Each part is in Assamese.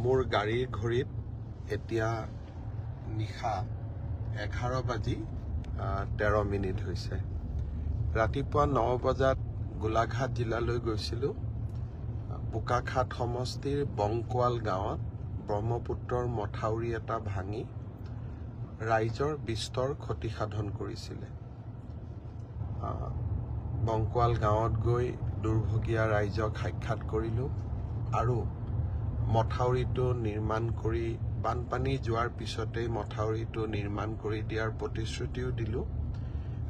মোৰ গাড়ীৰ ঘড়ীত এতিয়া নিশা 11:13 হৈছে। ৰাতিপুৱা 9 বজাত গোলাঘাট জিলালৈ গৈছিলোঁ। বোকাখাট সমষ্টিৰ বংকোৱাল গাঁৱত ব্ৰহ্মপুত্ৰৰ মথাউৰি এটা ভাঙি ৰাইজৰ বিস্তৰ ক্ষতিসাধন কৰিছিলে। বংকোৱাল গাঁৱত গৈ দুৰ্ভগীয়া ৰাইজক সাক্ষাৎ কৰিলোঁ আৰু মথাউৰিটো নিৰ্মাণ কৰি বানপানী যোৱাৰ পিছতেই মথাউৰিটো নিৰ্মাণ কৰি দিয়াৰ প্ৰতিশ্ৰুতিও দিলোঁ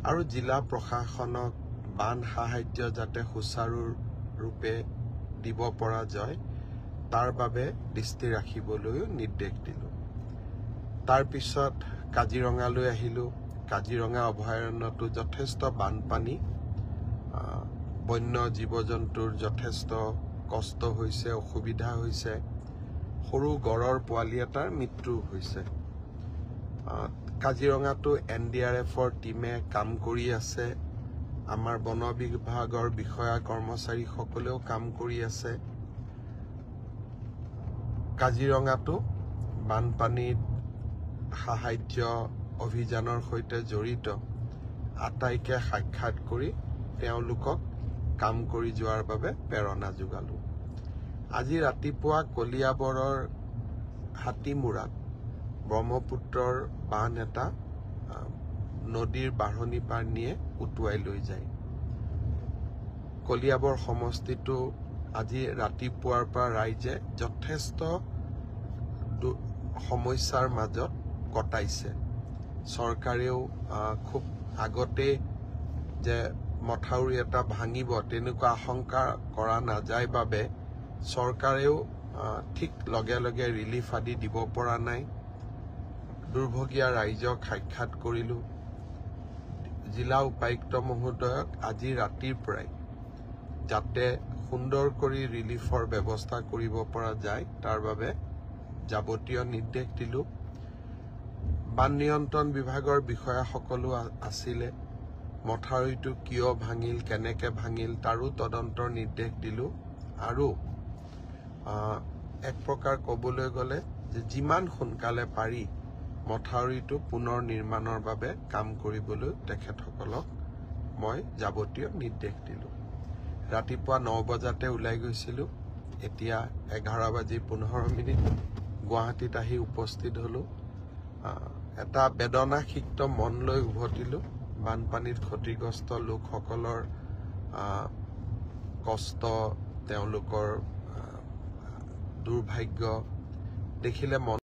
আৰু জিলা প্ৰশাসনক বান সাহায্য যাতে সুচাৰুৰূপে দিব পৰা যায় তাৰ বাবে দৃষ্টি ৰাখিবলৈও নিৰ্দেশ দিলোঁ। তাৰ পিছত কাজিৰঙালৈ আহিলোঁ। কাজিৰঙা অভয়াৰণ্যটো যথেষ্ট বানপানী, বন্য জীৱ জন্তুৰ যথেষ্ট কষ্ট হৈছে, অসুবিধা হৈছে। সৰু গড়ৰ পোৱালি এটাৰ মৃত্যু হৈছে। কাজিৰঙাটো NDRFৰ টীমে কাম কৰি আছে। আমাৰ বন বিভাগৰ বিষয়া কৰ্মচাৰীসকলেও কাম কৰি আছে। কাজিৰঙাটো বানপানীত সাহায্য অভিযানৰ সৈতে জড়িত আটাইকে সাক্ষাৎ কৰি তেওঁলোকক কাম কৰি যোৱাৰ বাবে প্ৰেৰণা যোগালোঁ। আজি ৰাতিপুৱা কলিয়াবৰৰ হাতীমূৰাত ব্ৰহ্মপুত্ৰৰ বান এটা নদীৰ বাঢ়নি পাৰ নিয়ে উটুৱাই লৈ যায়। কলিয়াবৰ সমষ্টিটো আজি ৰাতিপুৱাৰ পৰা ৰাইজে যথেষ্ট সমস্যাৰ মাজত কটাইছে। চৰকাৰেও খুব আগতে যে মথাউৰি এটা ভাঙিব তেনেকুৱা আশংকা কৰা নাযায় বাবে চৰকাৰেও ঠিক লগে লগে ৰিলিফ আদি দিব পৰা নাই। দুৰ্ভগীয়া ৰাইজক সাক্ষাৎ কৰিলোঁ। জিলা উপায়ুক্ত মহোদয়ক আজি ৰাতিৰ পৰাই যাতে সুন্দৰ কৰি ৰিলিফৰ ব্যৱস্থা কৰিব পৰা যায় তাৰ বাবে যাৱতীয় নিৰ্দেশ দিলোঁ। বান নিয়ন্ত্ৰণ বিভাগৰ বিষয়াসকলো আছিলে। মথাউৰিটো কিয় ভাঙিল, কেনেকে ভাঙিল তাৰো তদন্তৰ নিৰ্দেশ দিলোঁ আৰু এক প্ৰকাৰ ক'বলৈ গ'লে যে যিমান সোনকালে পাৰি মথাউৰিটো পুনৰ নিৰ্মাণৰ বাবে কাম কৰিবলৈ তেখেতসকলক মই যাৱতীয় নিৰ্দেশ দিলোঁ। ৰাতিপুৱা 9 বজাতে ওলাই গৈছিলোঁ। এতিয়া 11:15 গুৱাহাটীত আহি উপস্থিত হ'লোঁ। এটা বেদনাসিক্ত মন লৈ উভতিলোঁ। বানপানীত ক্ষতিগ্ৰস্ত লোকসকলৰ কষ্ট, তেওঁলোকৰ দুৰ্ভাগ্য দেখিলে মন